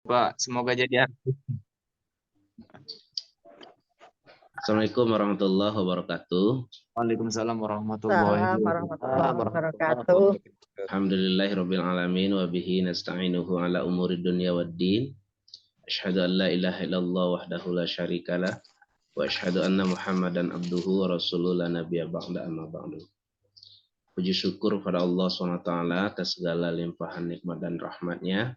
Pak, semoga jadi artis. Assalamualaikum warahmatullahi wabarakatuh. Waalaikumsalam warahmatullahi wabarakatuh. Alhamdulillahirabbil alamin wa bihi nasta'inuhu ala umuri dunya waddin. Asyhadu an la ilaha illallah wahdahu la syarikalah wa asyhadu anna Muhammadan abduhu wa rasuluhu la nabiyya ba'da amma ba'du. Puji syukur pada Allah SWT atas segala limpahan nikmat dan rahmatnya.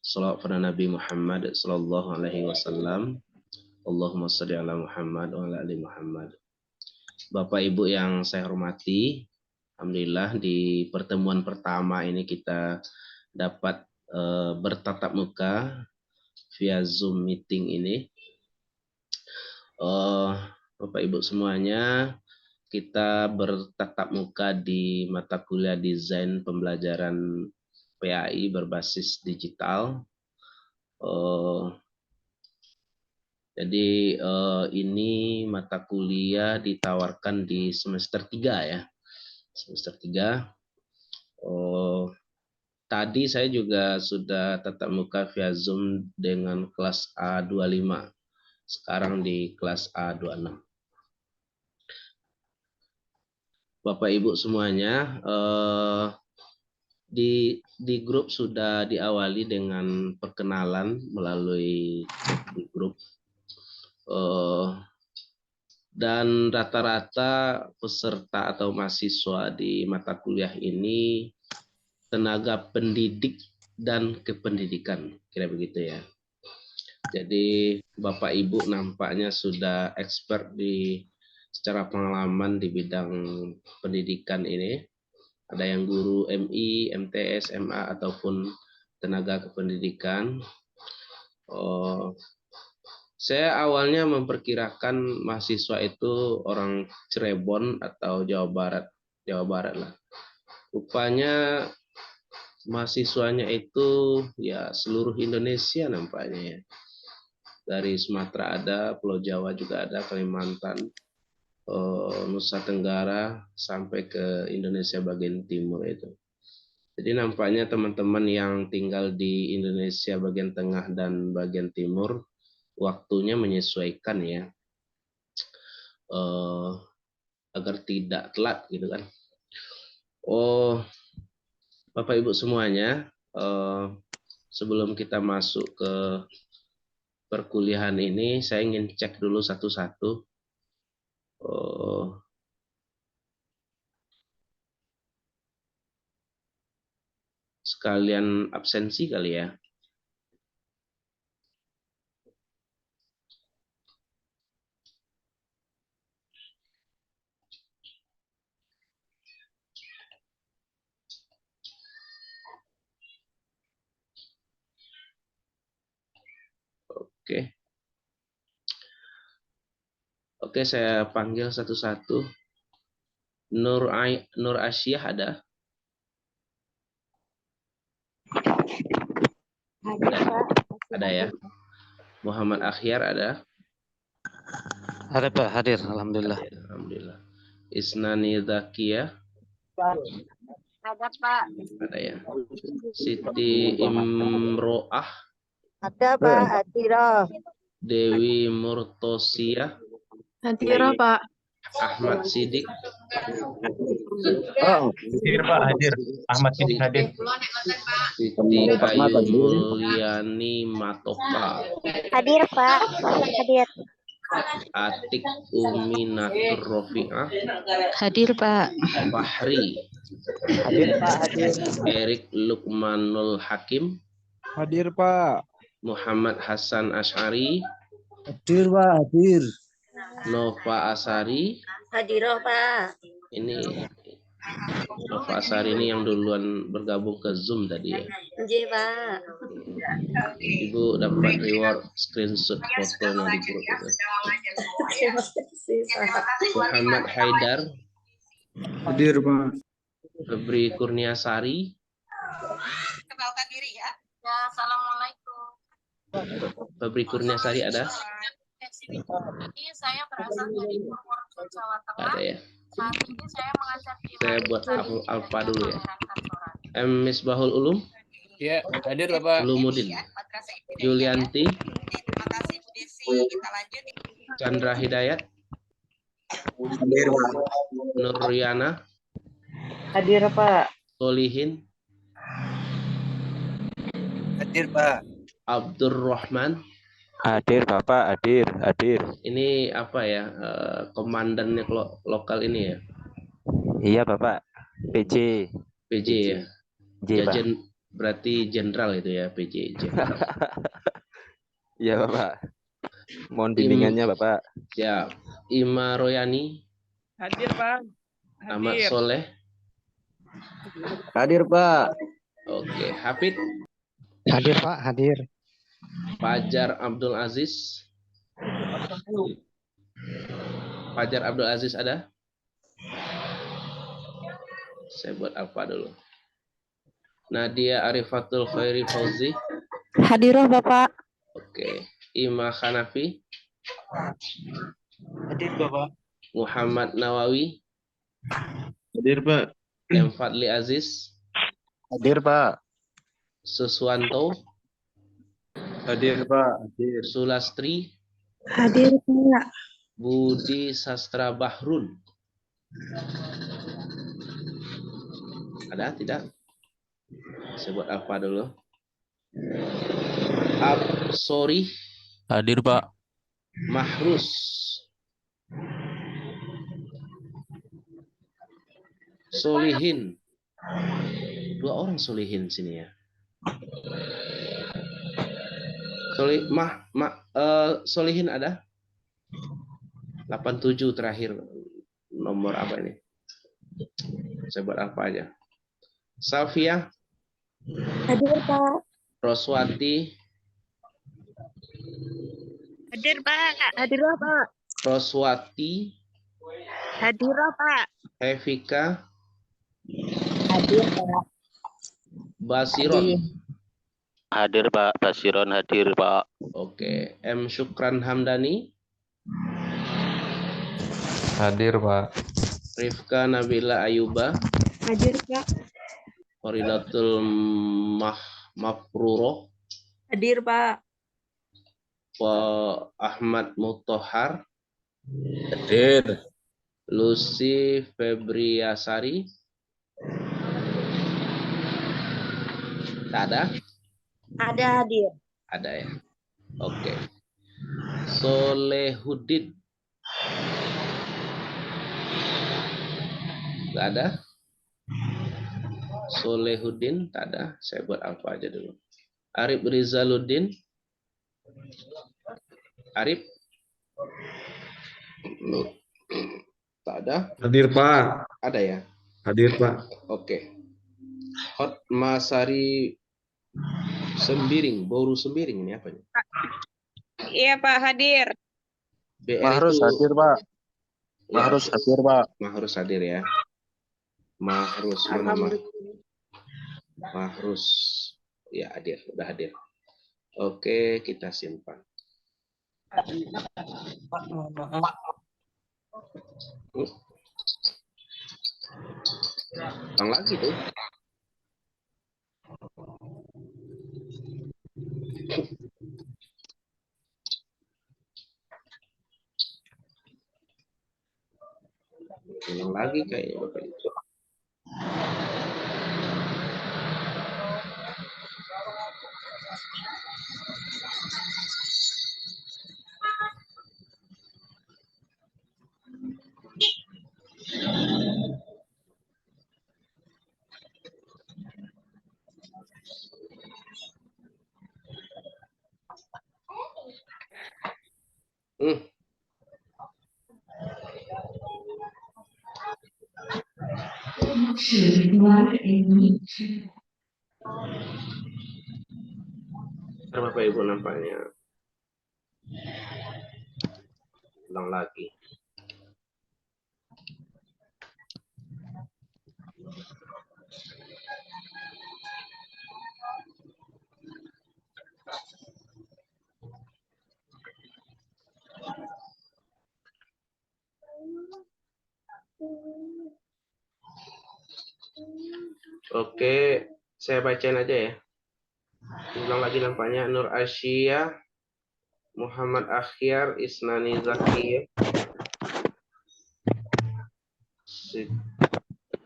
Salawat pada Nabi Muhammad sallallahu alaihi wasallam. Allahumma shalli ala Muhammad wa ala ali Muhammad. Bapak Ibu yang saya hormati, alhamdulillah di pertemuan pertama ini kita dapat bertatap muka via Zoom meeting ini. Bapak Ibu semuanya, kita bertatap muka di mata kuliah desain pembelajaran PAI berbasis digital. Jadi ini mata kuliah ditawarkan di semester 3 ya. Semester 3. Tadi saya juga sudah tatap muka via Zoom dengan kelas A25. Sekarang di kelas A26. Bapak Ibu semuanya, di grup sudah diawali dengan perkenalan melalui di grup. Dan rata-rata peserta atau mahasiswa di mata kuliah ini tenaga pendidik dan kependidikan, kira begitu ya. Jadi Bapak Ibu nampaknya sudah expert secara pengalaman di bidang pendidikan ini. Ada yang guru MI, MTS, MA ataupun tenaga kependidikan. Saya awalnya memperkirakan mahasiswa itu orang Cirebon atau Jawa Barat lah. Rupanya mahasiswanya itu ya seluruh Indonesia nampaknya ya. Dari Sumatera ada, Pulau Jawa juga ada, Kalimantan, Nusa Tenggara sampai ke Indonesia bagian timur itu. Jadi nampaknya teman-teman yang tinggal di Indonesia bagian tengah dan bagian timur waktunya menyesuaikan ya, agar tidak telat gitu kan. Bapak Ibu semuanya, sebelum kita masuk ke perkuliahan ini, saya ingin cek dulu satu-satu. Sekalian absensi kali ya. Oke, saya panggil satu-satu. Nur Asyah ada? Ada ya. Muhammad Akhyar ada? Ada Pak, hadir. Alhamdulillah. Alhamdulillah. Isnani Zakia? Ada Pak. Ada ya. Siti Imro'ah? Ada Pak, Adira. Dewi Murtosia? Hadira Pak. Ahmad Sidik? Hadir Pak, hadir. Ahmad Sidik hadir. Siti Ayu Mulyani Matoka? Hadir Pak, hadir. Atik Umi Natur Rofi'ah? Hadir Pak. Fahri? Hadir Pak, hadir. Erik Lukmanul Hakim? Hadir Pak. Muhammad Hasan Asy'ari? Hadir Pak, hadir. Nova Asari? Hadir Pak. Ini Nova Asari ini yang duluan bergabung ke Zoom tadi ya. Iya Pak. Ibu dapat reward screenshot fotonya di grup itu. Muhammad Haidar? Hadir Pak. Febri Kurniasari? Kenalkan diri ya. Ya, assalamualaikum. Febri Kurniasari ada? Ini saya berasal dari Purworejo, Jawa Tengah. Ada ya. Saat ini saya mengajar di Saya buat alfa dulu ya. Misbahul Ulum? Ya, hadir Bapak. Ulumuddin. Julianti. Terima kasih Bu Desi. Kita lanjut. Chandra Hidayat. Hadir, Pak. Nuriana. Hadir, Pak. Solihin. Hadir, Pak. Abdurrahman. Hadir Bapak, hadir. Ini apa ya, komandannya lokal ini ya? Iya Bapak, PJ. PJ ya? J, Pak. Berarti jenderal itu ya, PJ. Jenderal. Iya Bapak. Mohon bimbingannya Bapak. Siap. Ima Royani. Hadir Pak. Ahmad Soleh. Hadir, Pak. Oke, Hafid. Hadir Pak, hadir. Fajar Abdul Aziz. Fajar Abdul Aziz ada? Saya buat apa dulu? Nadia Arifatul Khairi Fauzi. Hadir, Bapak. Oke. Ima Hanafi. Hadir, Bapak. Muhammad Nawawi. Hadir, Pak. M. Fadli Aziz. Hadir, Pak. Suswanto. Hadir, Pak. Hadir. Sulastri. Hadir, Pak. Budi Sastra Bahrun. Ada tidak? Saya buat apa dulu? Sorry. Hadir Pak. Mahrus. Solihin. 2 orang solihin sini ya. Solihin ada? 87 terakhir. Nomor apa ini? Saya buat apa aja? Safia. Hadir, Pak. Roswati. Hadir, Pak. Hadir, Pak. Roswati. Hadir, Pak. Evika. Hadir, Pak. Basiron. Hadir Pak, Basiron hadir Pak. Oke. M. Syukran Hamdani. Hadir Pak. Rifka Nabila Ayuba. Hadir, Pak. Faridatul Mafruroh. Hadir, Pak. Ahmad Mutahar. Hadir. Lucy Febriasari. Tak ada? Ada, hadir. Ada ya. Oke. Solehudin. Gak ada? Solehudin, tak ada. Saya buat apa aja dulu. Arif Rizaluddin. Arif. Tak ada. Hadir, Pak. Ada ya? Hadir, Pak. Oke. Hotmasari Sembiring. Boru Sembiring ini apa? Iya, Pak. Hadir. BR Mahrus itu... hadir, Pak. Ya. Mahrus hadir, Pak. Mahrus hadir ya. Mahrus mana Mahrus. Ya, hadir, udah hadir. Oke, kita simpan. Ulang lagi tuh. Ulang lagi kayaknya Bapak itu. Bapak Ibu nampaknya. Ulang lagi. Oke, saya bacain aja ya. Ulang lagi nampaknya. Nur Asia, Muhammad Akhyar, Isnani Zakiyah,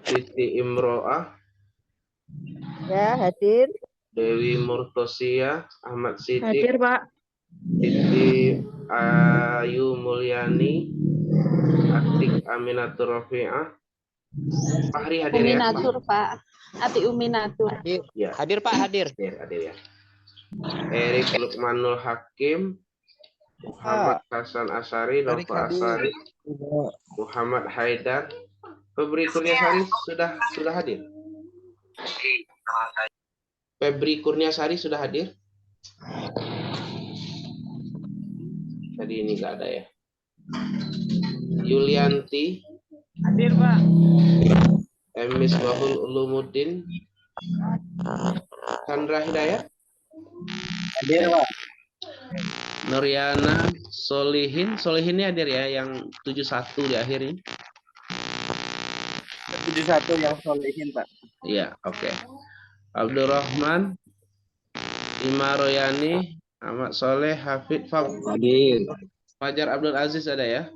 Siti Imro'ah, Ya, hadir. Dewi Murtosia, Ahmad Siti, Hadir, Pak. Siti Ayu Mulyani, Atik Aminatur Rafi'ah. Fahri hadir ya? Uminatur, Pak. Ati Uminatur. Ya. Hadir Pak, hadir. Hadir ya. Erik Lukmanul Hakim, Muhammad Hasan Asari, Nova Asari, Muhammad Haidar, Febri Kurniasari sudah hadir. Febri Kurniasari sudah hadir. Tadi ini nggak ada ya. Yulianti, Hadir, Pak. Emis Bahul Ulumuddin, Chandra Hidayat, Hadir, Pak. Nuriana Solihin ini hadir ya, yang 71 di akhir ini. 71 yang solehin, Pak. Iya, oke. Abdurrahman, Ima Royani, Ahmad Soleh, Hafid, Hadir. Fajar Abdul Aziz ada ya?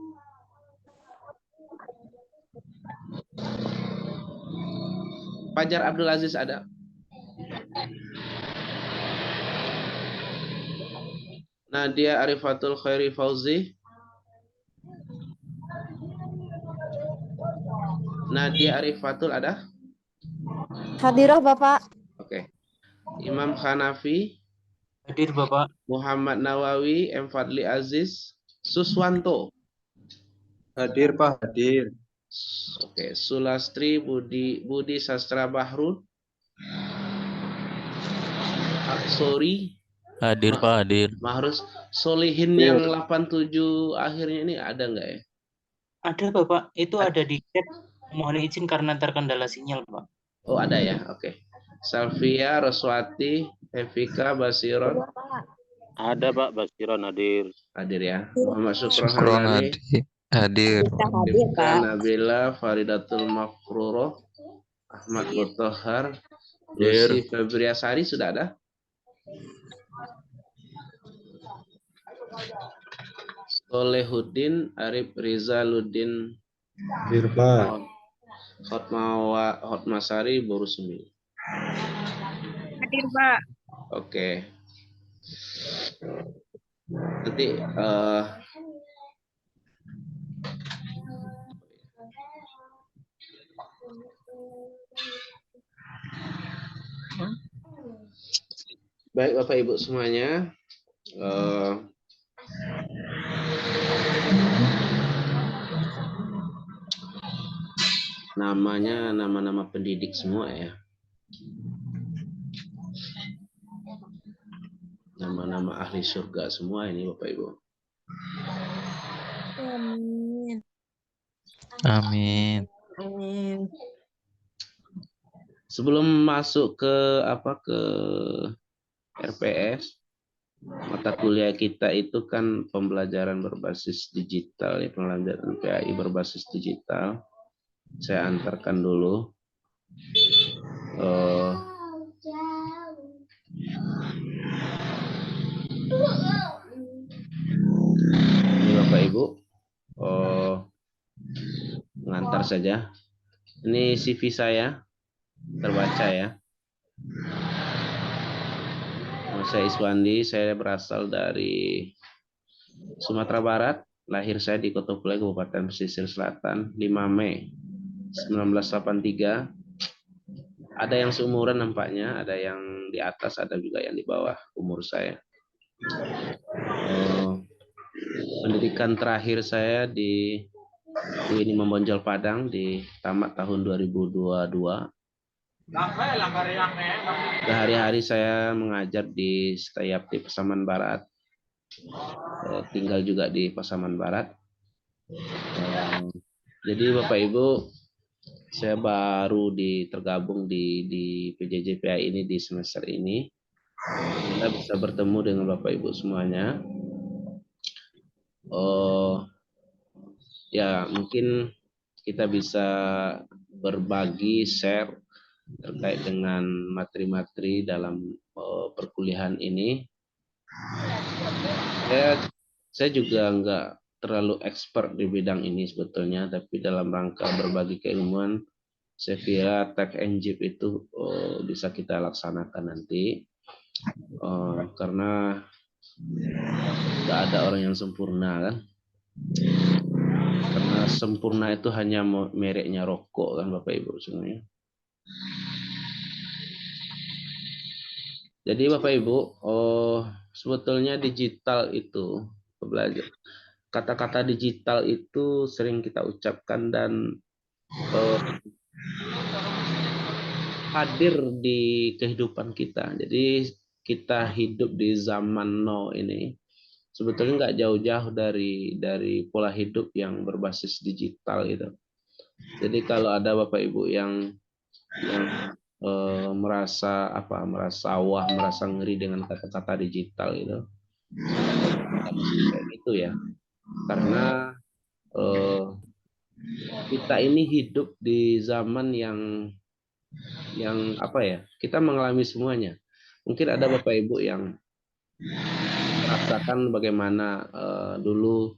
Fajar Abdul Aziz ada? Nadia Arifatul Khairi Fauzi. Nadia Arifatul ada? Hadirah, Bapak. Oke. Imam Hanafi. Hadir Bapak. Muhammad Nawawi, M. Fadli Aziz, Suswanto. Hadir, Pak. Hadir. Oke. Sulastri Budi Sastra Bahrul. Aksori. Hadir Pak, hadir. Mahrus Solihin yang 87 akhirnya ini ada nggak ya? Ada Bapak, itu ada di chat. Mohon izin karena terkendala sinyal Pak. Oh ada ya, oke. Salvia, Roswati, Evika, Basiron. Ada Pak, Basiron hadir. Hadir ya. Muhammad Syukron Syukrohani, hadir. Hadir, Pak. Nabila, Faridatul Mafruroh, Ahmad Mutahar, Hadir. Lucy Febriasari sudah ada? Solehuddin, Arif Rizaluddin, Hadir, Pak. Hotmasari, Borusmi. Hadir, Pak. Oke. Nanti baik Bapak Ibu semuanya. Namanya nama-nama pendidik semua ya. Nama-nama ahli surga semua ini Bapak Ibu. Amin. Amin. Amin. Sebelum masuk ke RPS, mata kuliah kita itu kan pembelajaran berbasis digital ya, pembelajaran PAI berbasis digital. Saya antarkan dulu. Ini Bapak Ibu, mengantar saja. Ini CV saya, terbaca ya. Saya Iswandi, saya berasal dari Sumatera Barat. Lahir saya di Kota Pulai, Kabupaten Pesisir Selatan, 5 Mei 1983. Ada yang seumuran nampaknya, ada yang di atas, ada juga yang di bawah umur saya. Pendidikan terakhir saya di UIN Membonjol Padang di tamat tahun 2022. Sehari-hari saya mengajar di Setayap di Pasaman Barat. Tinggal juga di Pasaman Barat. Jadi Bapak Ibu, saya baru tergabung di PJJ PAI ini di semester ini. Kita bisa bertemu dengan Bapak Ibu semuanya. Ya mungkin kita bisa berbagi, share terkait dengan materi-materi dalam perkuliahan ini. Saya juga nggak terlalu expert di bidang ini sebetulnya, tapi dalam rangka berbagi keilmuan, saya kira Tech NGIP itu bisa kita laksanakan nanti, karena nggak ada orang yang sempurna kan. Karena sempurna itu hanya mereknya rokok kan Bapak Ibu semuanya. Jadi Bapak Ibu, sebetulnya digital itu belajar. Kata-kata digital itu sering kita ucapkan dan hadir di kehidupan kita. Jadi kita hidup di zaman now ini sebetulnya nggak jauh-jauh dari pola hidup yang berbasis digital gitu. Jadi kalau ada Bapak Ibu yang merasa wah, merasa ngeri dengan kata-kata digital itu, kayak gitu ya. Karena kita ini hidup di zaman yang kita mengalami semuanya. Mungkin ada Bapak Ibu yang merasakan bagaimana dulu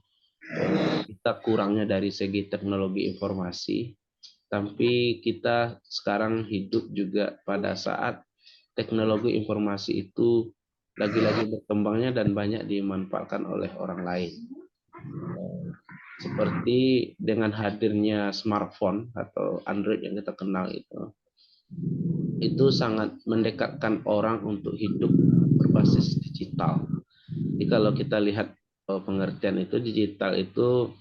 kita kurangnya dari segi teknologi informasi, tapi kita sekarang hidup juga pada saat teknologi informasi itu lagi-lagi berkembangnya dan banyak dimanfaatkan oleh orang lain. Seperti dengan hadirnya smartphone atau Android yang kita kenal itu sangat mendekatkan orang untuk hidup berbasis digital. Jadi kalau kita lihat pengertian itu, digital itu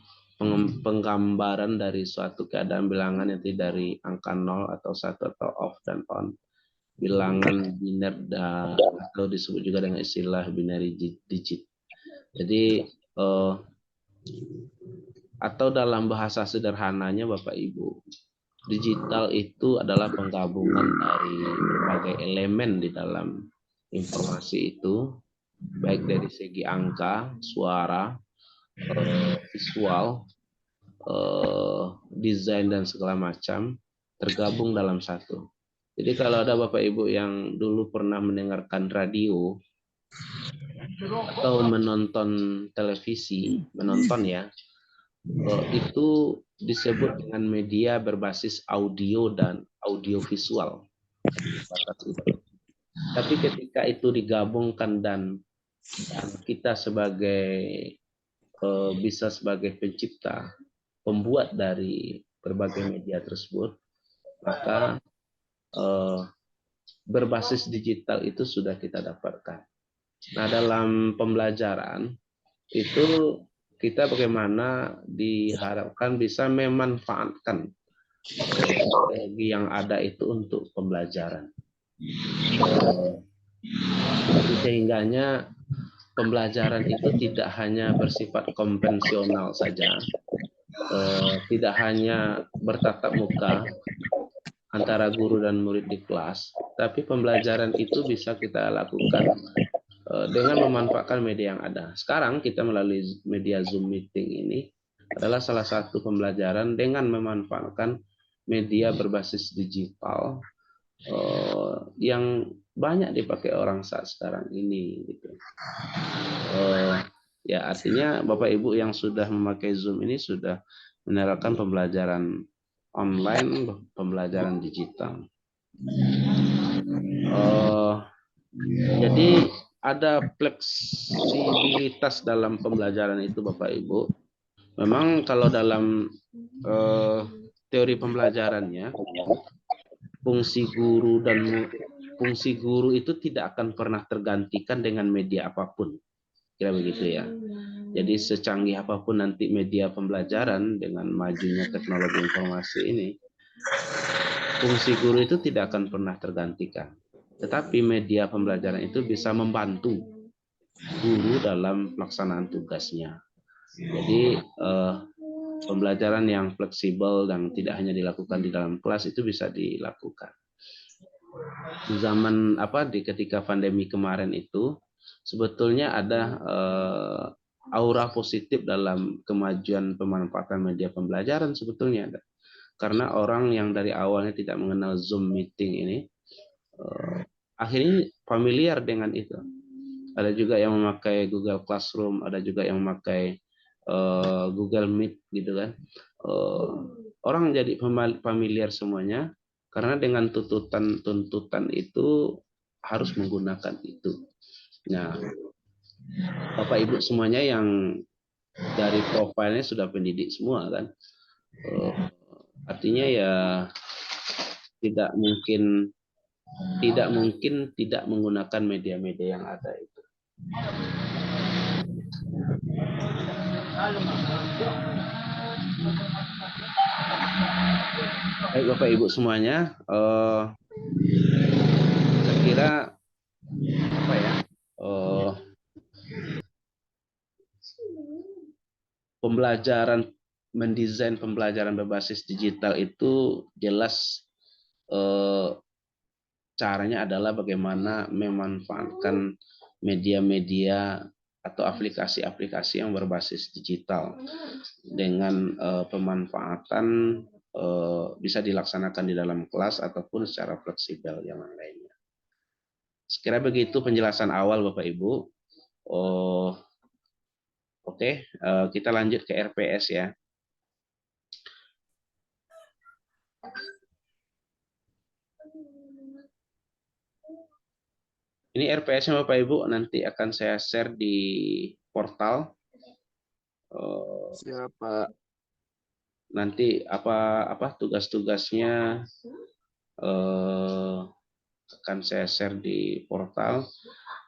penggambaran dari suatu keadaan bilangan yang dari angka 0 atau 1 atau off dan on. Bilangan biner atau disebut juga dengan istilah binary digit. Jadi atau dalam bahasa sederhananya Bapak Ibu, digital itu adalah penggabungan dari berbagai elemen di dalam informasi itu, baik dari segi angka, suara, visual, desain dan segala macam tergabung dalam satu. Jadi kalau ada Bapak Ibu yang dulu pernah mendengarkan radio atau menonton televisi, itu disebut dengan media berbasis audio dan audiovisual. Tapi ketika itu digabungkan dan kita bisa sebagai pencipta, pembuat dari berbagai media tersebut, maka berbasis digital itu sudah kita dapatkan. Nah, dalam pembelajaran itu kita bagaimana diharapkan bisa memanfaatkan teknologi yang ada itu untuk pembelajaran. Sehingganya pembelajaran itu tidak hanya bersifat konvensional saja, tidak hanya bertatap muka antara guru dan murid di kelas, tapi pembelajaran itu bisa kita lakukan dengan memanfaatkan media yang ada. Sekarang kita melalui media Zoom meeting ini adalah salah satu pembelajaran dengan memanfaatkan media berbasis digital yang banyak dipakai orang saat sekarang ini. Gitu. Ya artinya Bapak Ibu yang sudah memakai Zoom ini sudah menerapkan pembelajaran online, pembelajaran digital. Jadi ada fleksibilitas dalam pembelajaran itu Bapak Ibu. Memang kalau dalam teori pembelajarannya, fungsi guru itu tidak akan pernah tergantikan dengan media apapun. Kira begitu ya. Jadi secanggih apapun nanti media pembelajaran dengan majunya teknologi informasi ini, fungsi guru itu tidak akan pernah tergantikan. Tetapi media pembelajaran itu bisa membantu guru dalam pelaksanaan tugasnya. Jadi pembelajaran yang fleksibel dan tidak hanya dilakukan di dalam kelas itu bisa dilakukan. Di zaman ketika pandemi kemarin itu sebetulnya ada aura positif dalam kemajuan pemanfaatan media pembelajaran sebetulnya ada. Karena orang yang dari awalnya tidak mengenal Zoom meeting ini akhirnya familiar dengan itu. Ada juga yang memakai Google Classroom, ada juga yang memakai Google Meet gitu kan. Orang jadi familiar semuanya karena dengan tuntutan itu harus menggunakan itu. Nah, Bapak Ibu semuanya yang dari profilnya sudah pendidik semua kan. Artinya ya tidak mungkin tidak menggunakan media-media yang ada itu. Baik Bapak Ibu semuanya, saya kira apa ya, mendesain pembelajaran berbasis digital itu jelas caranya adalah bagaimana memanfaatkan media-media atau aplikasi-aplikasi yang berbasis digital dengan pemanfaatan bisa dilaksanakan di dalam kelas ataupun secara fleksibel yang lainnya. Sekira begitu penjelasan awal Bapak Ibu. Oke, kita lanjut ke RPS ya. Ini RPS-nya Bapak Ibu nanti akan saya share di portal. Siapa? Nanti apa tugas-tugasnya akan saya share di portal.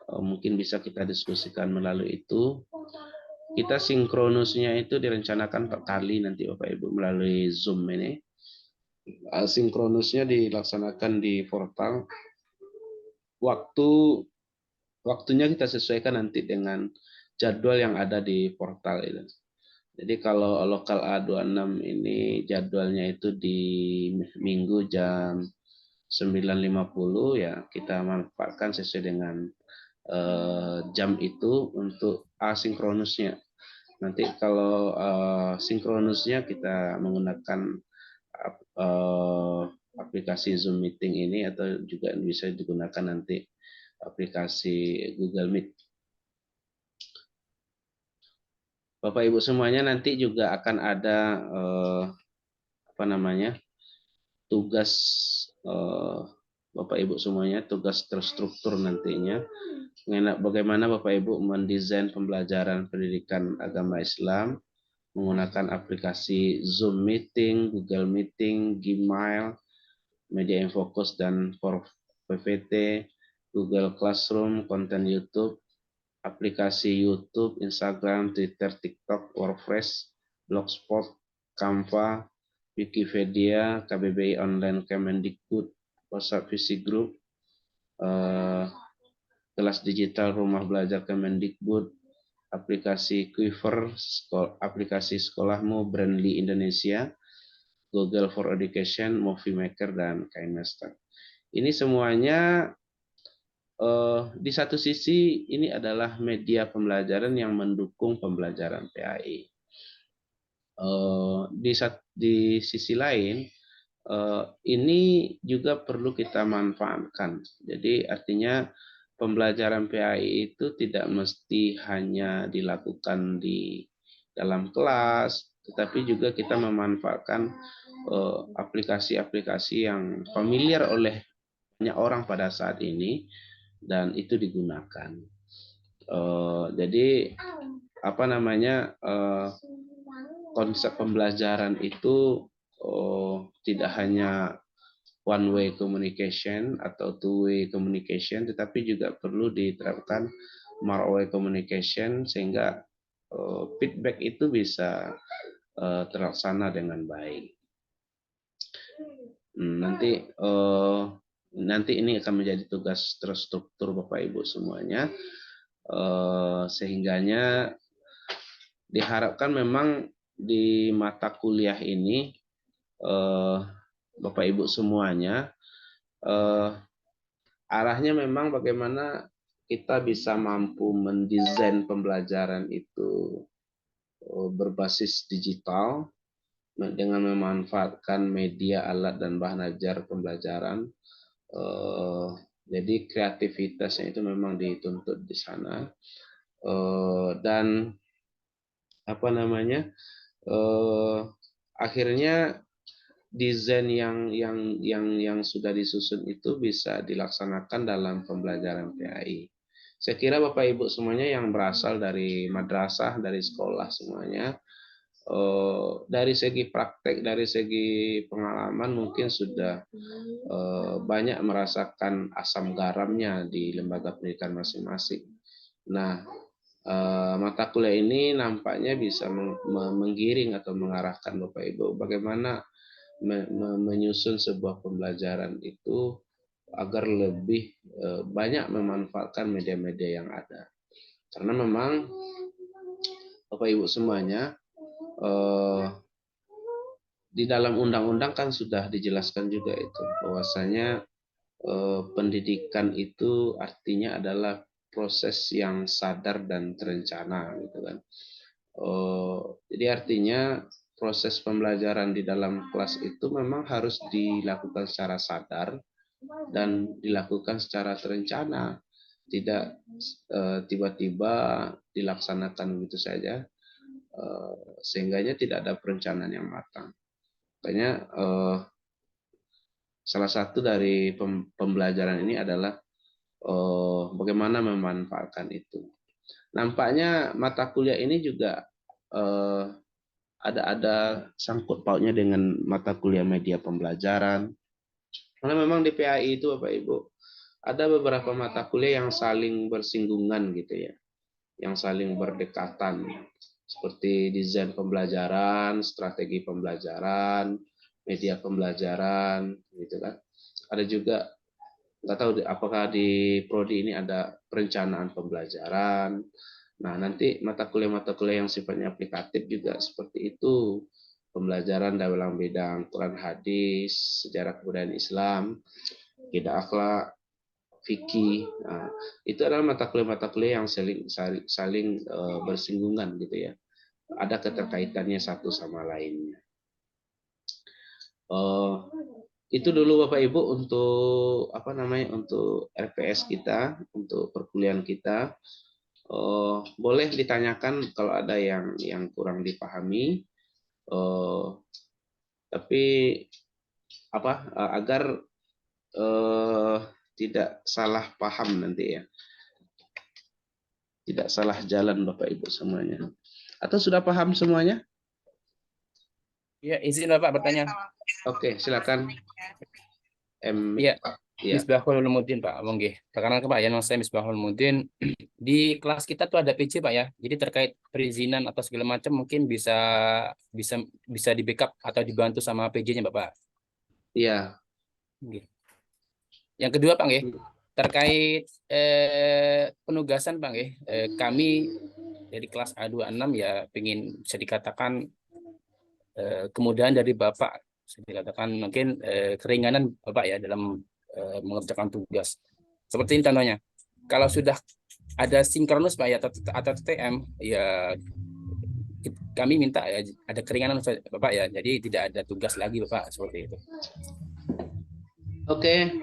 Mungkin bisa kita diskusikan melalui itu. Kita sinkronusnya itu direncanakan 4 kali nanti Bapak Ibu melalui Zoom ini. Sinkronusnya dilaksanakan di portal. Waktunya kita sesuaikan nanti dengan jadwal yang ada di portal itu. Jadi kalau lokal A26 ini jadwalnya itu di Minggu jam 9.50 ya kita manfaatkan sesuai dengan jam itu untuk asinkronusnya. Nanti kalau sinkronusnya kita menggunakan aplikasi Zoom Meeting ini atau juga bisa digunakan nanti aplikasi Google Meet. Bapak Ibu semuanya nanti juga akan ada tugas Bapak Ibu semuanya, tugas terstruktur nantinya. Bagaimana Bapak Ibu mendesain pembelajaran pendidikan agama Islam menggunakan aplikasi Zoom Meeting, Google Meeting, Gmail, Media Infocus dan PPT, Google Classroom, konten YouTube, aplikasi YouTube, Instagram, Twitter, TikTok, WordPress, Blogspot, Canva, Wikipedia, KBBI Online Kemendikbud, WhatsApp Visi Group, kelas digital Rumah Belajar Kemendikbud, aplikasi Quiver, aplikasi Sekolahmu, Brandly Indonesia, Google for Education, Movie Maker, dan KineMaster. Ini semuanya di satu sisi ini adalah media pembelajaran yang mendukung pembelajaran PAI. Di sisi lain, ini juga perlu kita manfaatkan. Jadi artinya pembelajaran PAI itu tidak mesti hanya dilakukan di dalam kelas, tetapi juga kita memanfaatkan aplikasi-aplikasi yang familiar oleh banyak orang pada saat ini dan itu digunakan. Jadi konsep pembelajaran itu tidak hanya one way communication atau two way communication, tetapi juga perlu diterapkan more way communication sehingga feedback itu bisa terlaksana dengan baik. Nanti ini akan menjadi tugas terstruktur Bapak Ibu semuanya, sehingganya diharapkan memang di mata kuliah ini Bapak Ibu semuanya arahnya memang bagaimana kita bisa mampu mendesain pembelajaran itu berbasis digital dengan memanfaatkan media, alat, dan bahan ajar pembelajaran Jadi kreativitasnya itu memang dituntut di sana. Dan apa namanya? Akhirnya desain yang sudah disusun itu bisa dilaksanakan dalam pembelajaran PAI. Saya kira Bapak Ibu semuanya yang berasal dari madrasah, dari sekolah semuanya, dari segi praktek, dari segi pengalaman mungkin sudah banyak merasakan asam garamnya di lembaga pendidikan masing-masing. Nah, mata kuliah ini nampaknya bisa menggiring atau mengarahkan Bapak Ibu bagaimana menyusun sebuah pembelajaran itu agar lebih banyak memanfaatkan media-media yang ada. Karena memang Bapak Ibu semuanya di dalam undang-undang kan sudah dijelaskan juga itu bahwasanya pendidikan itu artinya adalah proses yang sadar dan terencana gitu kan. Jadi artinya proses pembelajaran di dalam kelas itu memang harus dilakukan secara sadar dan dilakukan secara terencana, tidak tiba-tiba dilaksanakan begitu saja, sehingganya tidak ada perencanaan yang matang. Makanya salah satu dari pembelajaran ini adalah bagaimana memanfaatkan itu. Nampaknya mata kuliah ini juga ada sangkut pautnya dengan mata kuliah media pembelajaran. Karena memang di PAI itu Bapak Ibu ada beberapa mata kuliah yang saling bersinggungan gitu ya, yang saling berdekatan seperti desain pembelajaran, strategi pembelajaran, media pembelajaran, gitu kan. Ada juga nggak tahu apakah di prodi ini ada perencanaan pembelajaran. Nah, nanti mata kuliah yang sifatnya aplikatif juga seperti itu. Pembelajaran dalam bidang Quran hadis, sejarah kebudayaan Islam, akidah akhlak, fikih. Nah, itu adalah mata kuliah yang saling bersinggungan gitu ya. Ada keterkaitannya satu sama lainnya. Itu dulu Bapak Ibu untuk untuk RPS kita, untuk perkuliahan kita. Boleh ditanyakan kalau ada yang kurang dipahami, tapi agar tidak salah paham nanti ya, tidak salah jalan Bapak Ibu semuanya. Atau sudah paham semuanya? Ya, izin Bapak bertanya. Oke, silakan. Iya. Ya. Misbahul Ulumuddin Pak, monggo. Perkenalkan Pak, ya nama saya Misbahul Ulumuddin. Di kelas kita tuh ada PC Pak ya. Jadi terkait perizinan atau segala macam mungkin bisa di backup atau dibantu sama PJ-nya Bapak. Iya. Yang kedua Pak nggih, terkait penugasan Pak nggih. Kami dari kelas A26 ya ingin bisa dikatakan kemudahan dari Bapak, bisa dikatakan mungkin keringanan Bapak ya dalam mengerjakan tugas. Seperti ini contohnya. Kalau sudah ada sinkronus Pak ya atau TM ya kami minta ya ada keringanan Bapak ya. Jadi tidak ada tugas lagi Bapak seperti itu. Oke.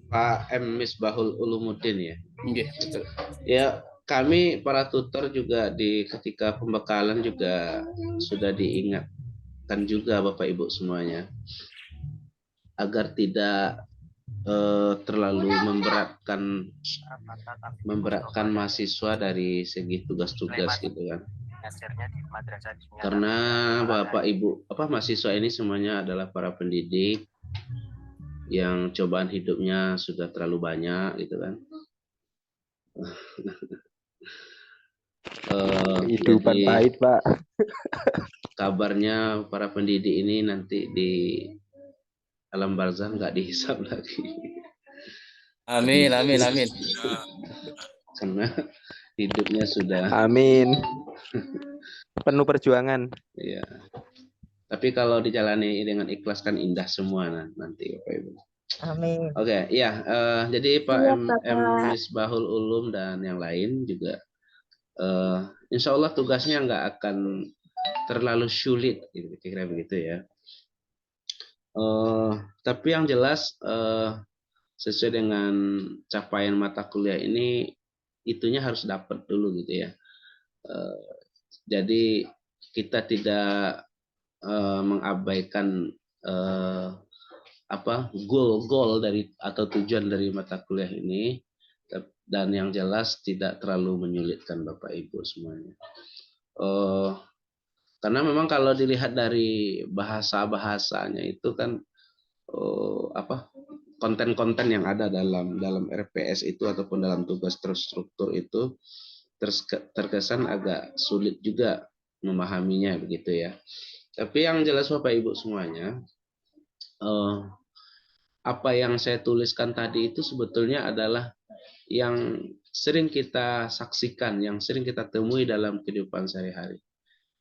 Pak M. Misbahul Ulumuddin ya. Iya, betul. Ya, kami para tutor juga ketika pembekalan juga sudah diingatkan juga Bapak Ibu semuanya agar tidak terlalu memberatkan mahasiswa dari segi tugas-tugas gitu kan. Karena Bapak Ibu mahasiswa ini semuanya adalah para pendidik yang cobaan hidupnya sudah terlalu banyak gitu kan. Kehidupan pahit Pak. Kabarnya para pendidik ini nanti di alam barzah nggak dihisab lagi. Amin. Karena hidupnya sudah. Amin. Penuh perjuangan. Iya. Tapi kalau dijalani dengan ikhlas kan indah semua nanti Bapak Ibu. Amin. Oke, iya. Jadi Pak M. Misbahul Ulum dan yang lain juga, insya Allah tugasnya nggak akan terlalu sulit, kira-kira begitu ya. Tapi yang jelas sesuai dengan capaian mata kuliah ini, itunya harus dapat dulu gitu ya. Jadi kita tidak mengabaikan goal dari atau tujuan dari mata kuliah ini, dan yang jelas tidak terlalu menyulitkan Bapak Ibu semuanya. Karena memang kalau dilihat dari bahasanya itu kan konten-konten yang ada dalam RPS itu ataupun dalam tugas terstruktur itu terkesan agak sulit juga memahaminya begitu ya. Tapi yang jelas Bapak Ibu semuanya, apa yang saya tuliskan tadi itu sebetulnya adalah yang sering kita saksikan, yang sering kita temui dalam kehidupan sehari-hari.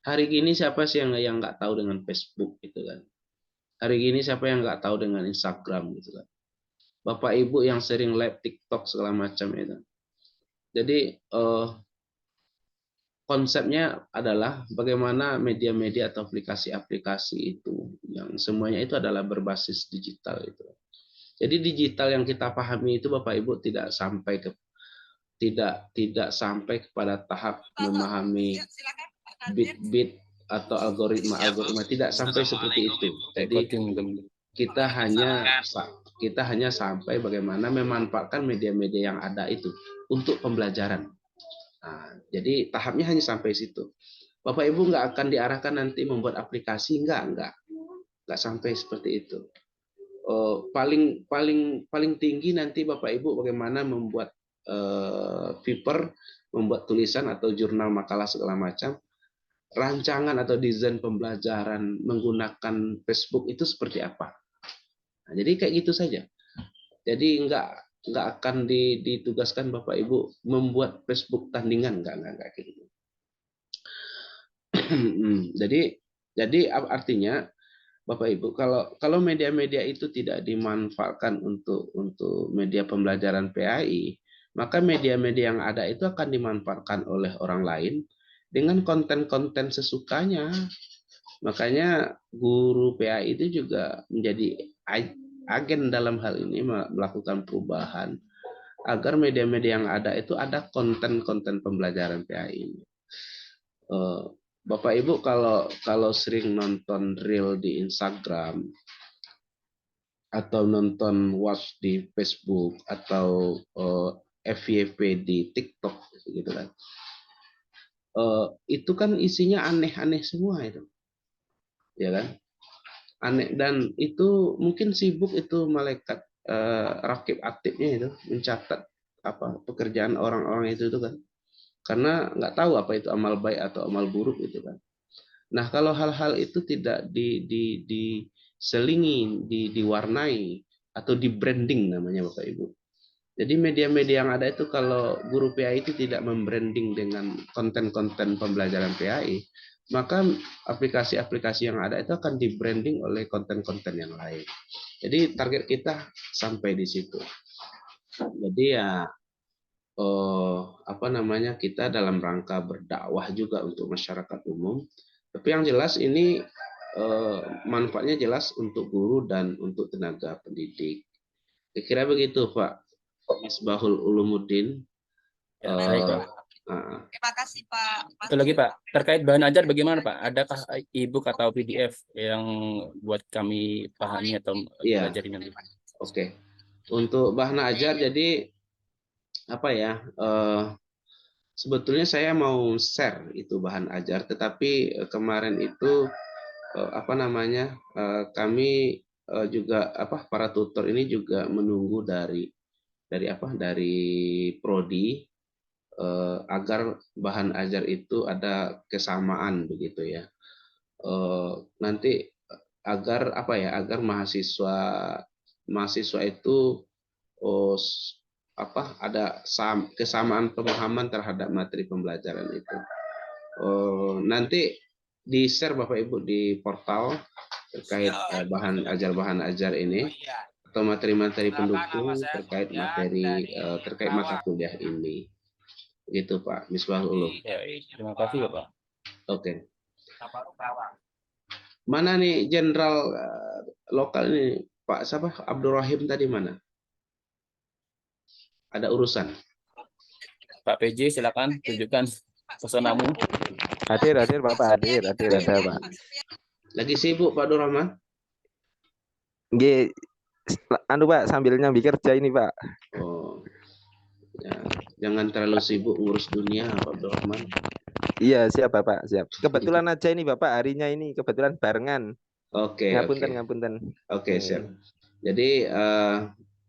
Hari ini siapa sih yang nggak tahu dengan Facebook gitu kan? Hari ini siapa yang nggak tahu dengan Instagram gitu kan? Bapak Ibu yang sering live TikTok segala macam itu. Jadi konsepnya adalah bagaimana media-media atau aplikasi-aplikasi itu yang semuanya itu adalah berbasis digital itu. Jadi digital yang kita pahami itu Bapak Ibu tidak sampai kepada tahap memahami bit-bit atau algoritma, tidak sampai seperti itu. Jadi kita hanya sampai bagaimana memanfaatkan media-media yang ada itu untuk pembelajaran. Nah, jadi tahapnya hanya sampai situ. Bapak Ibu nggak akan diarahkan nanti membuat aplikasi, nggak sampai seperti itu. Paling tinggi nanti Bapak Ibu bagaimana membuat paper, membuat tulisan atau jurnal makalah segala macam, rancangan atau desain pembelajaran menggunakan Facebook itu seperti apa. Nah, jadi kayak gitu saja. Jadi nggak akan ditugaskan Bapak Ibu membuat Facebook tandingan, nggak kayak gitu. jadi artinya Bapak Ibu, kalau media-media itu tidak dimanfaatkan untuk media pembelajaran PAI, maka media-media yang ada itu akan dimanfaatkan oleh orang lain dengan konten-konten sesukanya. Makanya guru PAI itu juga menjadi agen dalam hal ini melakukan perubahan agar media-media yang ada itu ada konten-konten pembelajaran PAI ini. Bapak Ibu kalau sering nonton reel di Instagram atau nonton watch di Facebook atau FYP di TikTok gitu kan, itu kan isinya aneh-aneh semua itu, ya kan? Aneh, dan itu mungkin sibuk itu malaikat rakib atibnya itu mencatat pekerjaan orang-orang itu kan, karena nggak tahu apa itu amal baik atau amal buruk itu kan. Nah, kalau hal-hal itu tidak diselingi, diwarnai atau di branding namanya Bapak Ibu. Jadi media-media yang ada itu kalau guru PAI itu tidak membranding dengan konten-konten pembelajaran PAI, maka aplikasi-aplikasi yang ada itu akan di-branding oleh konten-konten yang lain. Jadi target kita sampai di situ. Jadi ya kita dalam rangka berdakwah juga untuk masyarakat umum. Tapi yang jelas ini manfaatnya jelas untuk guru dan untuk tenaga pendidik. Kira begitu Pak Misbahul Ulumuddin. Baik, Pak. Terima kasih Pak. Satu lagi Pak, terkait bahan ajar bagaimana Pak? Adakah e-book atau PDF yang buat kami pahami atau pelajari nanti? Oke. Untuk bahan ajar jadi sebetulnya saya mau share itu bahan ajar, tetapi kemarin itu kami juga para tutor ini juga menunggu dari prodi agar bahan ajar itu ada kesamaan begitu ya. Nanti agar agar mahasiswa itu ada kesamaan pemahaman terhadap materi pembelajaran itu. Nanti di-share Bapak Ibu di portal terkait bahan ajar ini atau materi-materi pendukung terkait terkait mata kuliah ini. Gitu Pak Misbahul Ulum. Ya, terima kasih Bapak. Oke. Mana nih jenderal lokal ini Pak Abdul Rahim tadi mana? ada urusan. Pak PJ silakan tunjukkan pesonamu. Hadir Bapak, hadir ada Pak. Lagi sibuk Pak Abdurrahman? Nggih, anu Pak, sambil nyambi kerja ini Pak. Oh, ya, jangan terlalu sibuk ngurus dunia Pak Abdurrahman. Iya siap Bapak, siap. Kebetulan aja ini Bapak harinya ini kebetulan barengan. Oke. Ngapunten. Oke, siap. Jadi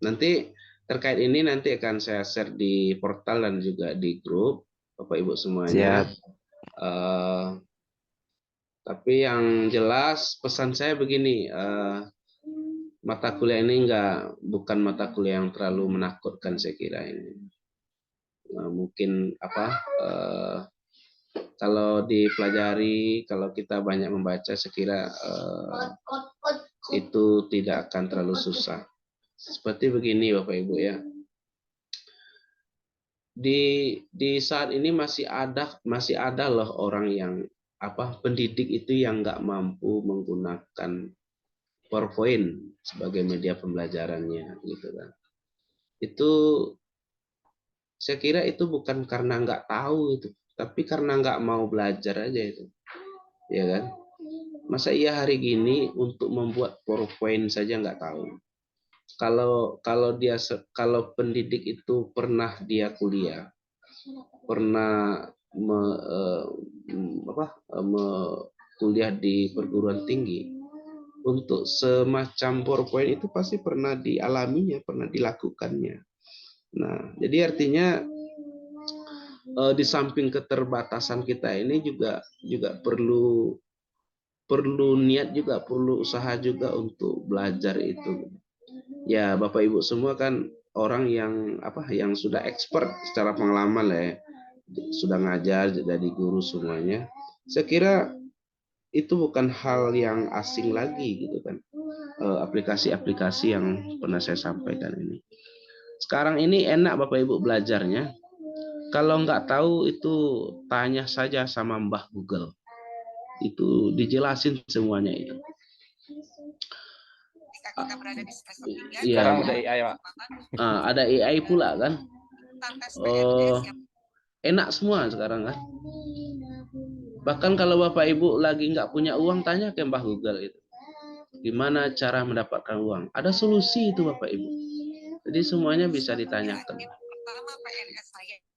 nanti terkait ini nanti akan saya share di portal dan juga di grup Bapak Ibu semuanya. Tapi yang jelas pesan saya begini, mata kuliah ini bukan mata kuliah yang terlalu menakutkan saya kira ini. Mungkin kalau dipelajari, kalau kita banyak membaca, saya kira itu tidak akan terlalu susah. Seperti begini Bapak Ibu ya. Di saat ini masih ada loh orang yang pendidik itu yang nggak mampu menggunakan PowerPoint sebagai media pembelajarannya gitu kan. Itu saya kira itu bukan karena nggak tahu itu, tapi karena nggak mau belajar aja itu. Ya kan? Masa iya hari gini untuk membuat PowerPoint saja nggak tahu. Kalau pendidik itu pernah dia kuliah, pernah kuliah di perguruan tinggi, untuk semacam PowerPoint itu pasti pernah dialaminya, pernah dilakukannya. Nah, jadi artinya di samping keterbatasan kita ini juga perlu niat juga, perlu usaha juga untuk belajar itu. Ya, Bapak Ibu semua kan orang yang sudah expert secara pengalaman lah ya. Sudah ngajar jadi guru semuanya. Saya kira itu bukan hal yang asing lagi gitu kan. Aplikasi-aplikasi yang pernah saya sampaikan ini. Sekarang ini enak Bapak Ibu belajarnya. Kalau nggak tahu itu tanya saja sama Mbah Google. Itu dijelasin semuanya itu. Kita berada di semester 3. Sekarang ada AI, Pak. Ada AI pula kan. Enak semua sekarang kan. Bahkan kalau Bapak Ibu lagi nggak punya uang, tanya ke Mbah Google itu. Gimana cara mendapatkan uang? Ada solusi itu Bapak Ibu. Jadi semuanya bisa ditanyakan.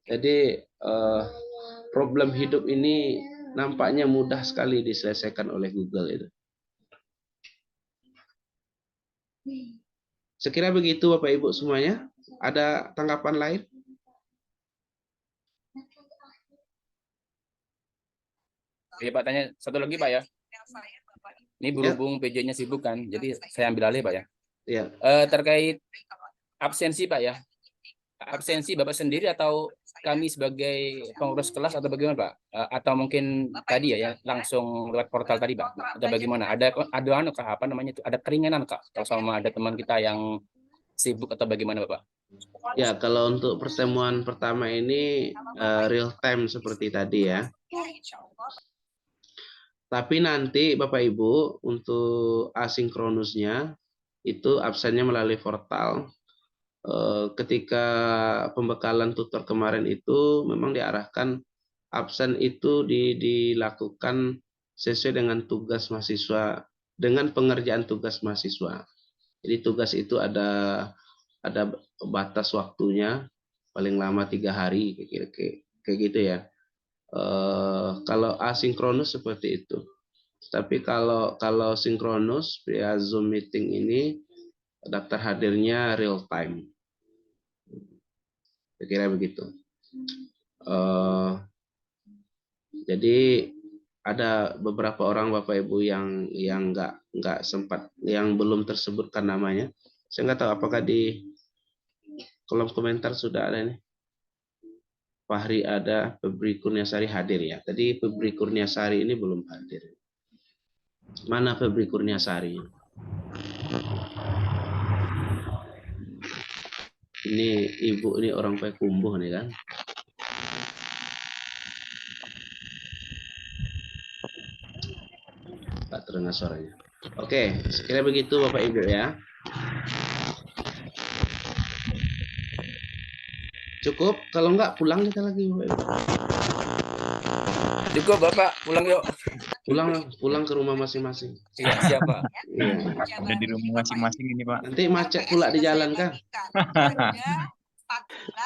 Jadi problem hidup ini nampaknya mudah sekali diselesaikan oleh Google itu. Sekira begitu Bapak Ibu semuanya. Ada tanggapan lain? Iya Pak, tanya satu lagi Pak ya. Ini berhubung PJ-nya sibuk kan, jadi saya ambil alih Pak ya. Iya. Terkait absensi Pak ya. Absensi Bapak sendiri atau kami sebagai pengurus kelas atau bagaimana Pak? Atau mungkin tadi ya langsung lewat portal tadi Pak? Atau bagaimana? Ada ada keringanan Kak? Kalau sama ada teman kita yang sibuk atau bagaimana Bapak? Ya, kalau untuk pertemuan pertama ini real time seperti tadi ya. Tapi nanti Bapak Ibu untuk asinkronusnya itu absennya melalui portal. Ketika pembekalan tutor kemarin itu memang diarahkan absen itu dilakukan sesuai dengan tugas mahasiswa, dengan pengerjaan tugas mahasiswa. Jadi tugas itu ada batas waktunya, paling lama 3 hari kayak gitu ya. Kalau asinkronus seperti itu. Tapi kalau sinkronus via Zoom meeting ini daftar hadirnya real time. Saya kira begitu. Jadi ada beberapa orang Bapak Ibu yang nggak sempat, yang belum tersebutkan namanya. Saya nggak tahu apakah di kolom komentar sudah ada nih. Fahri ada, Febri Kurniasari hadir ya. Tadi Febri Kurniasari ini belum hadir. Mana Febri Kurniasari? Ini ibu ini orang Payakumbuh nih kan. Tak terdengar suaranya. Oke, sekiranya begitu Bapak Ibu ya. Cukup? Kalau enggak pulang kita lagi, Bapak Ibu. Cukup Bapak, pulang yuk. Pulang ke rumah masing-masing. Iya, siap Pak. Iya. Udah di rumah masing-masing ini, Pak. Nanti macet pula di jalan kan.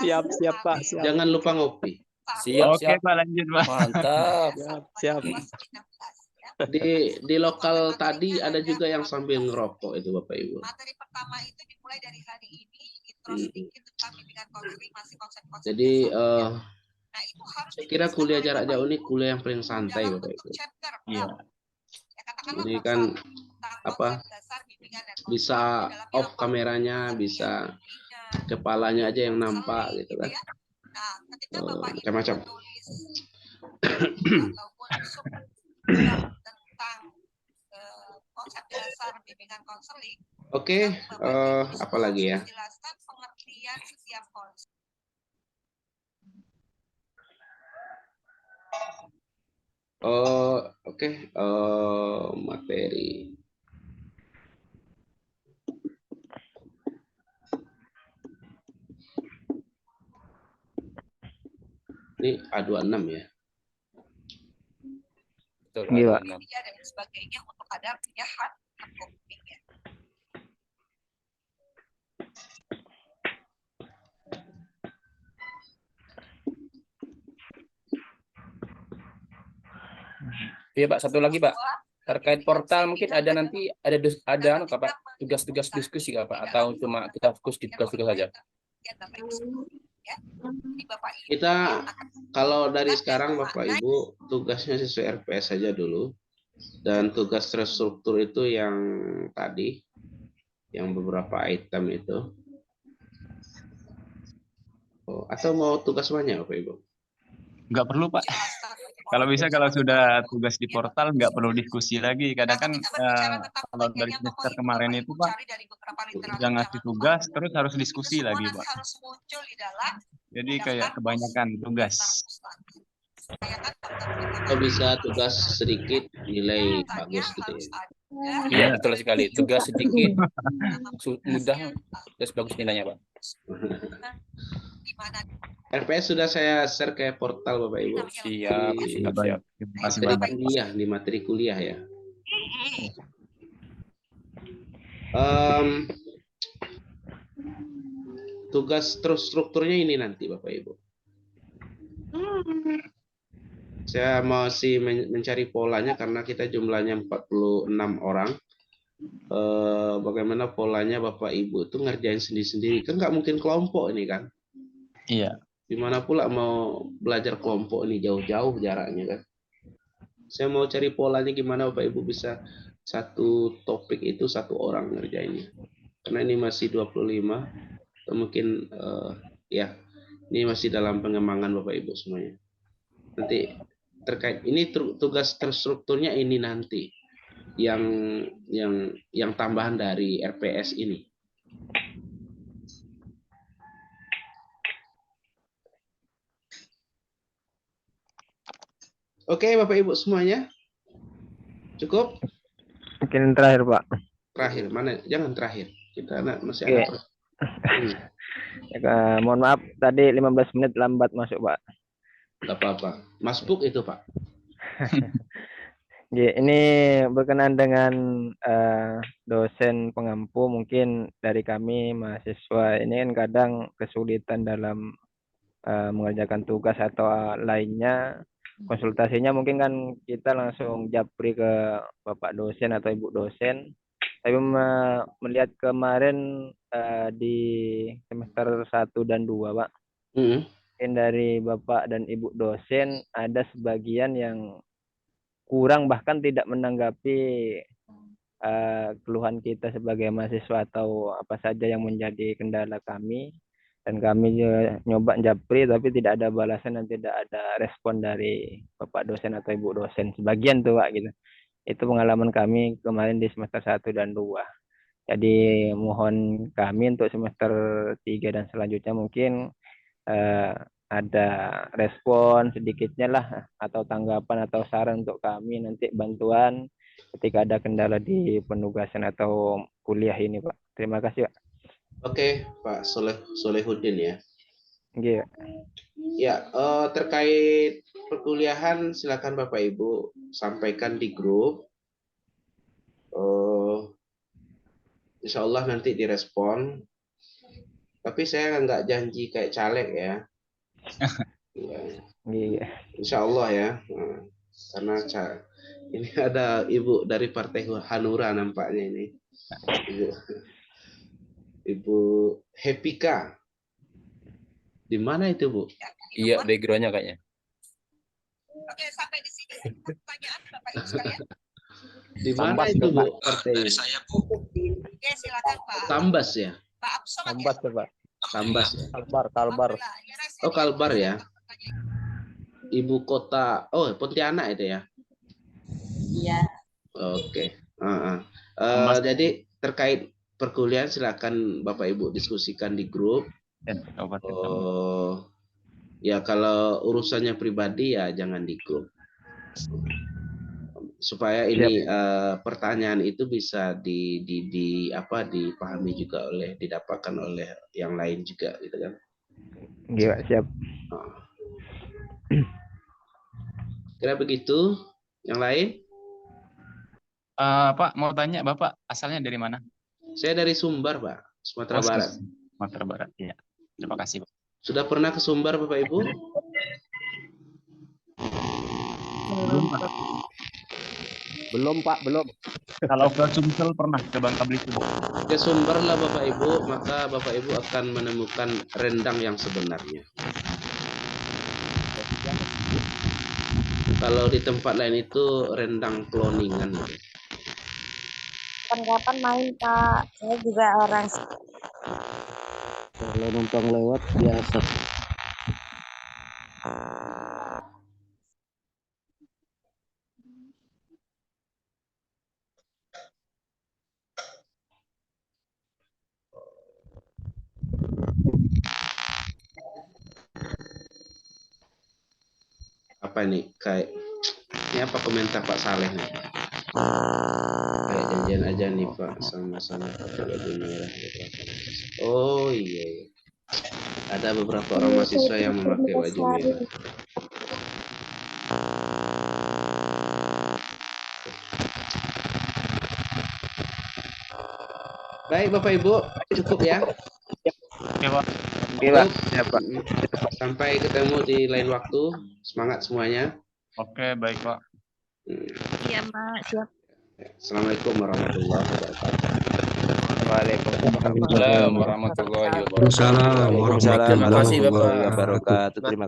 Siap, siap, Pak. Siap. Jangan lupa ngopi. Siap, Oke, siap. Pak, lanjut, Pak. Mantap. Siap. Di lokal tadi ada juga yang sambil ngerokok itu Bapak Ibu. Materi pertama itu dimulai dari hari ini, intro sedikit tentang bimbingan konseling, masih konsep-konsep Jadi dasar. Nah, itu harus saya kira kuliah dijelaskan jarak oleh jauh ini Bapak kuliah yang paling Ibu santai dalam Bapak bentuk Ibu. chapter. Iya. Ya, katakanlah Ini bab kan satu tentang apa, konsep dasar bimbingan dan bisa konseling. Di dalamnya off apa? kameranya, bisa kepalanya aja yang nampak gitu kan. Ya. Nah, ketika Bapak Ibu Macam-macam. menulis ataupun tentang konsep dasar bimbingan konseling. Oke, apa lagi ya? Menjelaskan pengertian setiap konsep. Oke, materi. Ini A26 ya. Betul, Iya. ada 6. Dan sebagainya untuk ada punya hak coping ya. Iya Pak, satu lagi Pak. Terkait portal mungkin ada nanti ada Pak, tugas-tugas diskusi Pak, atau cuma kita fokus di tugas-tugas saja. Kita kalau dari sekarang Bapak Ibu tugasnya sesuai RPS saja dulu, dan tugas terstruktur itu yang tadi, yang beberapa item itu. Atau mau tugas banyak Bapak Ibu? Nggak perlu, Pak. Kalau bisa, kalau sudah tugas di portal, nggak perlu diskusi lagi. Kadang kan kalau dari semester kemarin itu, Pak, yang ngasih tugas, terus harus diskusi lagi, Pak. Jadi kayak kebanyakan tugas. Kalau bisa tugas sedikit, nilai bagus gitu ya. Iya, betul sekali. Tugas sedikit, mudah, terus bagus nilainya Pak. RPS sudah saya share ke portal Bapak Ibu. Siap, siap. Terima kasih Materi banyak. kuliah, di materi kuliah ya. Tugas terus strukturnya ini nanti Bapak Ibu. Saya masih mencari polanya karena kita jumlahnya 46 orang. Bagaimana polanya Bapak Ibu itu ngerjain sendiri-sendiri. Kan nggak mungkin kelompok ini kan. Iya. Gimana pula mau belajar kelompok ini jauh-jauh jaraknya kan. Saya mau cari polanya gimana Bapak Ibu bisa satu topik itu satu orang ngerjainnya. Karena ini masih 25. Mungkin ya ini masih dalam pengembangan Bapak Ibu semuanya. Nanti terkait ini tugas terstrukturnya ini nanti yang tambahan dari RPS ini. Oke, Bapak Ibu semuanya. Cukup? Mungkin terakhir, Pak. Terakhir, mana? Jangan terakhir. Kita masih Oke. ada. Ya, mohon maaf tadi 15 menit lambat masuk, Pak. Enggak apa-apa. Masbuk itu, Pak. Ini berkenaan dengan dosen pengampu, mungkin dari kami mahasiswa ini kan kadang kesulitan dalam mengerjakan tugas atau lainnya. Konsultasinya mungkin kan kita langsung japri ke Bapak dosen atau Ibu dosen. Tapi melihat kemarin di semester 1 dan 2, Pak. Mungkin dari Bapak dan Ibu dosen ada sebagian yang kurang bahkan tidak menanggapi keluhan kita sebagai mahasiswa atau apa saja yang menjadi kendala kami. Dan kami nyoba japri tapi tidak ada balasan dan tidak ada respon dari Bapak dosen atau Ibu dosen. Sebagian tuh Pak gitu. Itu pengalaman kami kemarin di semester 1 dan 2. Jadi mohon kami untuk semester 3 dan selanjutnya mungkin ada respon sedikitnya lah atau tanggapan atau saran untuk kami nanti bantuan ketika ada kendala di penugasan atau kuliah ini Pak. Terima kasih Pak. Oke, Pak Solehuddin ya. Nggih. Ya, terkait perkuliahan silakan Bapak Ibu sampaikan di grup. Insya Allah nanti direspon. Tapi saya nggak janji kayak caleg ya. Nggih. Insya Allah ya. Karena ini ada Ibu dari Partai Hanura nampaknya ini. Ibu Hepika. Di mana itu, Bu? Iya, backgroundnya kayaknya. Oke, sampai di sini pertanyaan Bapak Ibu sekalian. Di mana itu, Bu? Partai. Oke, silakan Pak. Tambas ya? Pak Absomad ya? Tambas coba. Tambas ya? Kalbar. Oh, Kalbar ya? Ibu kota, Pontianak itu ya? Iya. Oke. Jadi terkait perkuliahan silakan Bapak Ibu diskusikan di grup. Ya kalau urusannya pribadi ya jangan di grup. Supaya ini pertanyaan itu bisa dipahami juga didapatkan oleh yang lain juga gitu kan. Nggih, Pak, siap. Kira begitu. Yang lain? Pak, mau tanya Bapak asalnya dari mana? Saya dari Sumbar, Pak. Sumatera Barat. Sumatera Barat, ya. Terima kasih, Pak. Sudah pernah ke Sumbar, Bapak Ibu? Belum, Pak. Belum, Pak, belum. Kalau ke Sumsel pernah, ke Bangka Belitung. Ke Sumbar lah Bapak Ibu, maka Bapak Ibu akan menemukan rendang yang sebenarnya. Kalau di tempat lain itu rendang cloningan. Kapan-kapan main, Pak. Saya juga orang. Kalau numpang lewat biasa. Apa ini? Ini apa komentar Pak Saleh nih? Kayak janjian aja nih Pak, sama-sama pakai baju merah. Oh iya. Ada beberapa orang mahasiswa yang memakai baju merah. Baik Bapak Ibu, cukup ya. Oke, Pak. Oke, Pak. Siap, Pak. Sampai ketemu di lain waktu. Semangat semuanya. Oke, baik, Pak. Iya, Mak. Siap. Assalamualaikum warahmatullahi wabarakatuh. Waalaikumsalam warahmatullahi wabarakatuh. Waalaikumsalam Waalaikumsalam Terima kasih, Bapak. warahmatullahi wabarakatuh. Terima